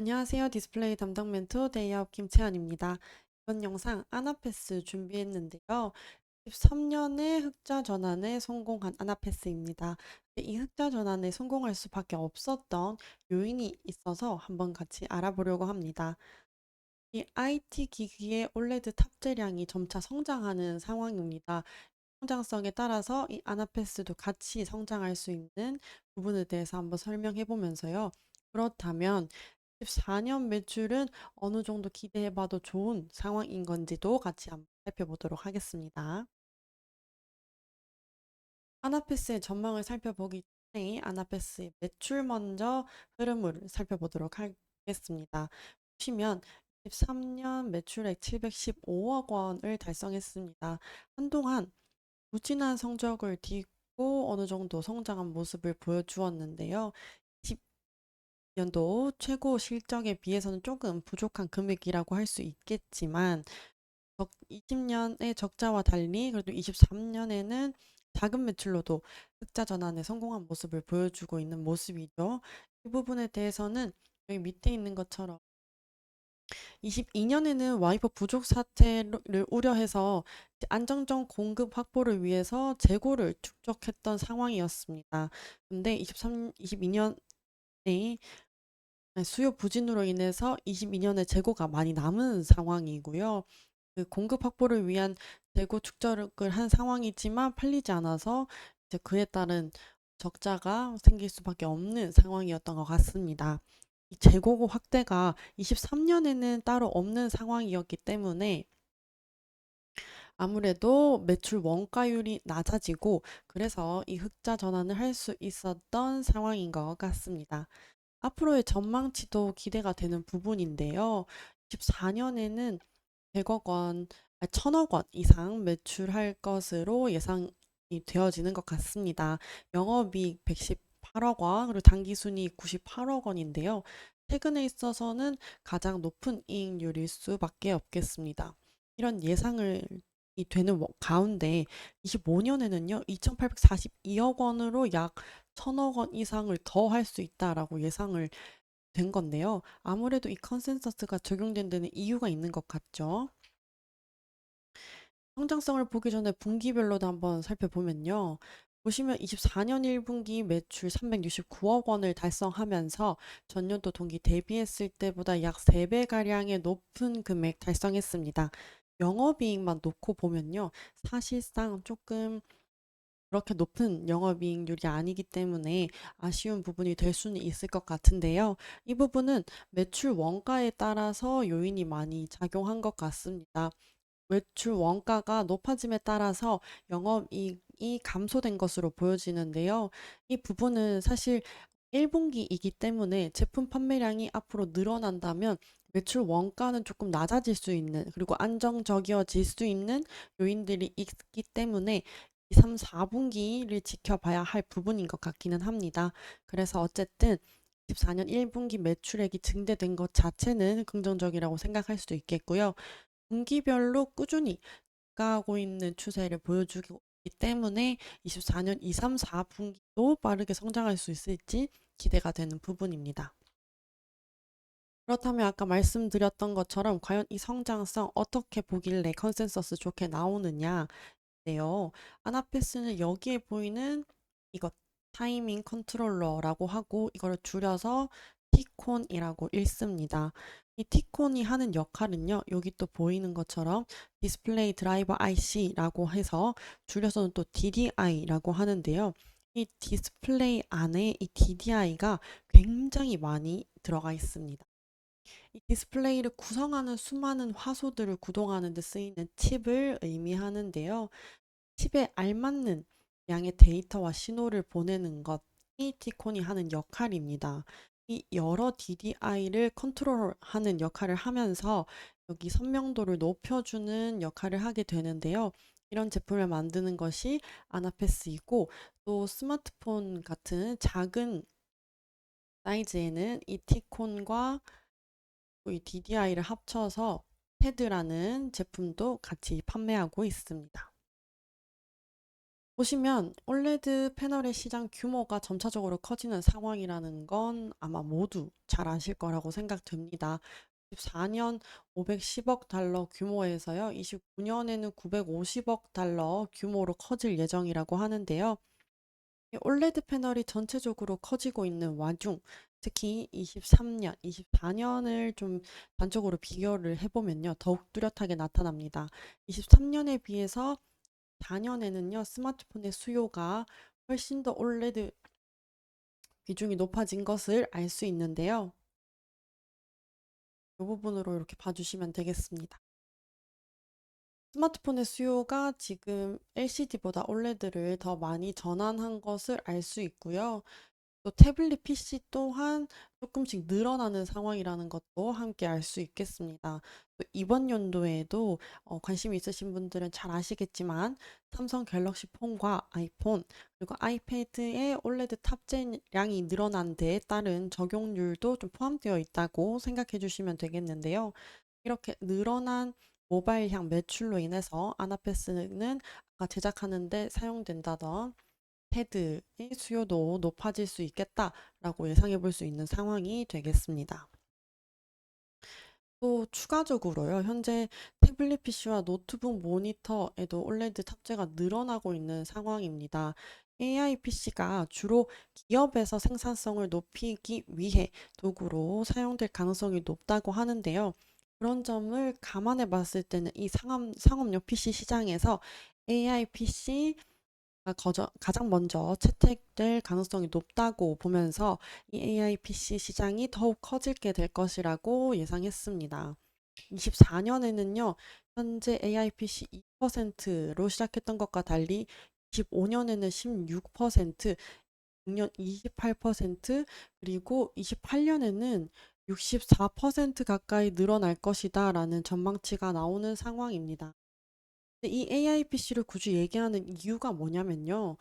안녕하세요. 디스플레이 담당 멘토 데이아웃 김채연입니다. 이번 영상 아나패스 준비했는데요. 13년의 흑자 전환에 성공한 아나패스입니다. 이 흑자 전환에 성공할 수밖에 없었던 요인이 있어서 한번 같이 알아보려고 합니다. 이 IT 기기의 올레드 탑재량이 점차 성장하는 상황입니다. 성장성에 따라서 이 아나패스도 같이 성장할 수 있는 부분에 대해서 한번 설명해 보면서요. 그렇다면 14년 매출은 어느 정도 기대해봐도 좋은 상황인 건지도 같이 한번 살펴보도록 하겠습니다. 아나패스의 전망을 살펴보기 전에 아나패스의 매출 먼저 흐름을 살펴보도록 하겠습니다. 보시면 23년 매출액 715억 원을 달성했습니다. 한동안 부진한 성적을 딛고 어느 정도 성장한 모습을 보여주었는데요. 20년도 최고 실적에 비해서는 조금 부족한 금액이라고 할 수 있겠지만 20년의 적자와 달리 그래도 23년에는 작은 매출로도 흑자 전환에 성공한 모습을 보여주고 있는 모습이죠. 이 부분에 대해서는 여기 밑에 있는 것처럼 22년에는 와이퍼 부족 사태를 우려해서 안정적 공급 확보를 위해서 재고를 축적했던 상황이었습니다. 근데 22년에 수요 부진으로 인해서 22년에 재고가 많이 남은 상황이고요. 그 공급 확보를 위한 재고 축적을 한 상황이지만 팔리지 않아서 이제 그에 따른 적자가 생길 수밖에 없는 상황이었던 것 같습니다. 이 재고 확대가 23년에는 따로 없는 상황이었기 때문에 아무래도 매출 원가율이 낮아지고 그래서 이 흑자 전환을 할 수 있었던 상황인 것 같습니다. 앞으로의 전망치도 기대가 되는 부분인데요. 24년에는 100억 원, 1000억 원 이상 매출할 것으로 예상이 되어지는 것 같습니다. 영업이익 118억 원, 그리고 당기순이익 98억 원인데요. 최근에 있어서는 가장 높은 이익률일 수밖에 없겠습니다. 이런 예상을 이 되는 가운데 25년에는요, 2,842억 원으로 약 1000억 원 이상을 더 할 수 있다라고 예상을 된 건데요. 아무래도 이 컨센서스가 적용된 데는 이유가 있는 것 같죠. 성장성을 보기 전에 분기별로도 한번 살펴보면요. 보시면 24년 1분기 매출 369억 원을 달성하면서 전년도 동기 대비했을 때보다 약 3배가량의 높은 금액 달성했습니다. 영업이익만 놓고 보면요. 사실상 조금 그렇게 높은 영업이익률이 아니기 때문에 아쉬운 부분이 될 수는 있을 것 같은데요. 이 부분은 매출 원가에 따라서 요인이 많이 작용한 것 같습니다. 매출 원가가 높아짐에 따라서 영업이익이 감소된 것으로 보여지는데요. 이 부분은 사실 1분기이기 때문에 제품 판매량이 앞으로 늘어난다면 매출 원가는 조금 낮아질 수 있는 그리고 안정적이어질 수 있는 요인들이 있기 때문에 2, 3, 4분기를 지켜봐야 할 부분인 것 같기는 합니다. 그래서 어쨌든 24년 1분기 매출액이 증대된 것 자체는 긍정적이라고 생각할 수도 있겠고요. 분기별로 꾸준히 가고 있는 추세를 보여주기 때문에 24년 2, 3, 4분기도 빠르게 성장할 수 있을지 기대가 되는 부분입니다. 그렇다면 아까 말씀드렸던 것처럼 과연 이 성장성 어떻게 보길래 컨센서스 좋게 나오느냐? 네요. 아나패스는 여기에 보이는 이것 타이밍 컨트롤러라고 하고 이걸 줄여서 T콘이라고 읽습니다. 이 T콘이 하는 역할은요. 여기 또 보이는 것처럼 디스플레이 드라이버 IC라고 해서 줄여서는 또 DDI라고 하는데요. 이 디스플레이 안에 이 DDI가 굉장히 많이 들어가 있습니다. 이 디스플레이를 구성하는 수많은 화소들을 구동하는 데 쓰이는 칩을 의미하는데요. 칩에 알맞는 양의 데이터와 신호를 보내는 것이 T콘이 하는 역할입니다. 이 여러 DDI를 컨트롤하는 역할을 하면서 여기 선명도를 높여주는 역할을 하게 되는데요. 이런 제품을 만드는 것이 아나패스이고 또 스마트폰 같은 작은 사이즈에는 이 T콘과 이 DDI를 합쳐서 테드라는 제품도 같이 판매하고 있습니다. 보시면 올레드 패널의 시장 규모가 점차적으로 커지는 상황이라는 건 아마 모두 잘 아실 거라고 생각됩니다. 24년 510억 달러 규모에서요, 29년에는 950억 달러 규모로 커질 예정이라고 하는데요. 이 올레드 패널이 전체적으로 커지고 있는 와중, 특히 23년, 24년을 좀 단적으로 비교를 해보면요, 더욱 뚜렷하게 나타납니다. 23년에 비해서 4년에는요, 스마트폰의 수요가 훨씬 더 올레드 비중이 높아진 것을 알 수 있는데요. 이 부분으로 이렇게 봐주시면 되겠습니다. 스마트폰의 수요가 지금 LCD보다 올레드를 더 많이 전환한 것을 알 수 있고요. 또 태블릿 PC 또한 조금씩 늘어나는 상황이라는 것도 함께 알 수 있겠습니다. 또 이번 연도에도 관심 있으신 분들은 잘 아시겠지만 삼성 갤럭시 폰과 아이폰 그리고 아이패드의 올레드 탑재량이 늘어난 데에 따른 적용률도 좀 포함되어 있다고 생각해 주시면 되겠는데요. 이렇게 늘어난 모바일향 매출로 인해서 아나페스는 아까 제작하는 데 사용된다던 패드의 수요도 높아질 수 있겠다라고 예상해 볼 수 있는 상황이 되겠습니다. 또 추가적으로요, 현재 태블릿 PC와 노트북 모니터에도 올레드 탑재가 늘어나고 있는 상황입니다. AI PC가 주로 기업에서 생산성을 높이기 위해 도구로 사용될 가능성이 높다고 하는데요. 그런 점을 감안해 봤을 때는 이 상업용 PC 시장에서 AI PC 가장 먼저 채택될 가능성이 높다고 보면서 이 AI PC 시장이 더욱 커지게 될 것이라고 예상했습니다. 24년에는요, 현재 AI PC 2%로 시작했던 것과 달리 25년에는 16%, 6년 28%, 그리고 28년에는 64% 가까이 늘어날 것이다 라는 전망치가 나오는 상황입니다. 근데 이 AI PC를 굳이 얘기하는 이유가 뭐냐면요.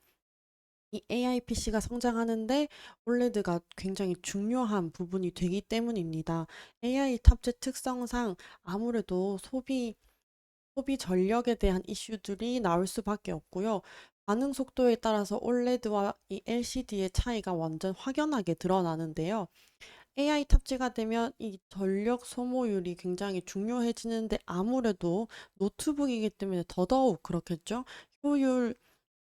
이 AI PC가 성장하는데 올레드가 굉장히 중요한 부분이 되기 때문입니다. AI 탑재 특성상 아무래도 소비 전력에 대한 이슈들이 나올 수밖에 없고요. 반응 속도에 따라서 올레드와 이 LCD의 차이가 완전 확연하게 드러나는데요. AI 탑재가 되면 이 전력 소모율이 굉장히 중요해지는데 아무래도 노트북이기 때문에 더더욱 그렇겠죠. 효율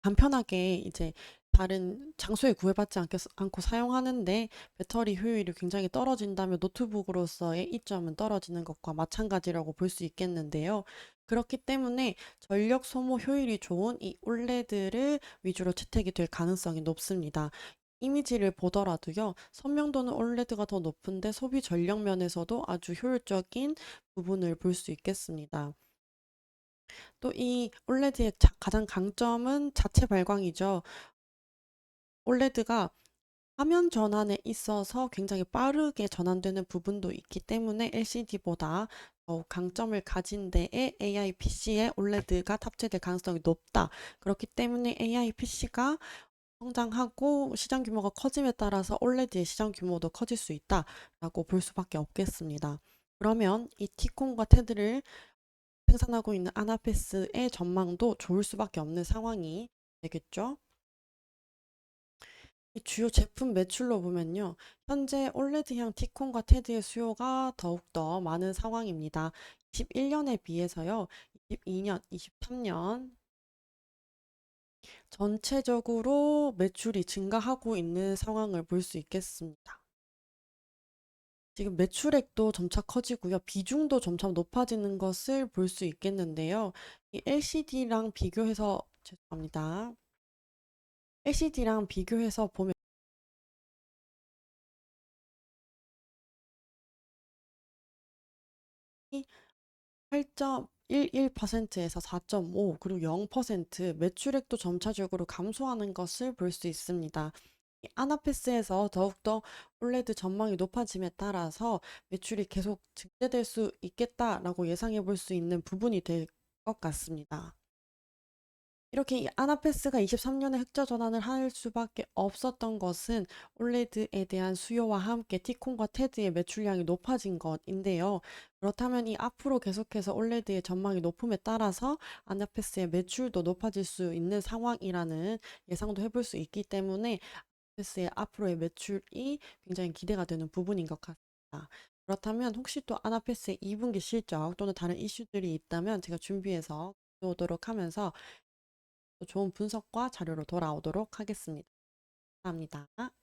간편하게 이제 다른 장소에 구애받지 않고 사용하는데 배터리 효율이 굉장히 떨어진다면 노트북으로서의 이점은 떨어지는 것과 마찬가지라고 볼 수 있겠는데요. 그렇기 때문에 전력 소모 효율이 좋은 이 올레드를 위주로 채택이 될 가능성이 높습니다. 이미지를 보더라도요, 선명도는 올레드가 더 높은데 소비 전력 면에서도 아주 효율적인 부분을 볼 수 있겠습니다. 또 이 올레드의 가장 강점은 자체 발광이죠. 올레드가 화면 전환에 있어서 굉장히 빠르게 전환되는 부분도 있기 때문에 LCD보다 더욱 강점을 가진 데에 AI PC에 올레드가 탑재될 가능성이 높다. 그렇기 때문에 AI PC가 성장하고 시장 규모가 커짐에 따라서 올레드의 시장 규모도 커질 수 있다라고 볼 수밖에 없겠습니다. 그러면 이 티콘과 테드를 생산하고 있는 아나페스의 전망도 좋을 수밖에 없는 상황이 되겠죠. 이 주요 제품 매출로 보면요. 현재 올레드형 티콘과 테드의 수요가 더욱더 많은 상황입니다. 21년에 비해서요. 22년, 23년 전체적으로 매출이 증가하고 있는 상황을 볼 수 있겠습니다. 지금 매출액도 점차 커지고요. 비중도 점차 높아지는 것을 볼 수 있겠는데요. 이 LCD랑 비교해서 죄송합니다. LCD랑 비교해서 보면 8.11%에서 4.5 그리고 0% 매출액도 점차적으로 감소하는 것을 볼 수 있습니다. 이 아나페스에서 더욱더 올레드 전망이 높아짐에 따라서 매출이 계속 증대될 수 있겠다라고 예상해 볼 수 있는 부분이 될 것 같습니다. 이렇게 이 아나패스가 23년에 흑자 전환을 할 수밖에 없었던 것은 올레드에 대한 수요와 함께 티콘과 테드의 매출량이 높아진 것인데요. 그렇다면 이 앞으로 계속해서 올레드의 전망이 높음에 따라서 아나패스의 매출도 높아질 수 있는 상황이라는 예상도 해볼 수 있기 때문에 아나패스의 앞으로의 매출이 굉장히 기대가 되는 부분인 것 같습니다. 그렇다면 혹시 또 아나패스의 2분기 실적 또는 다른 이슈들이 있다면 제가 준비해서 오도록 하면서 또 좋은 분석과 자료로 돌아오도록 하겠습니다. 감사합니다.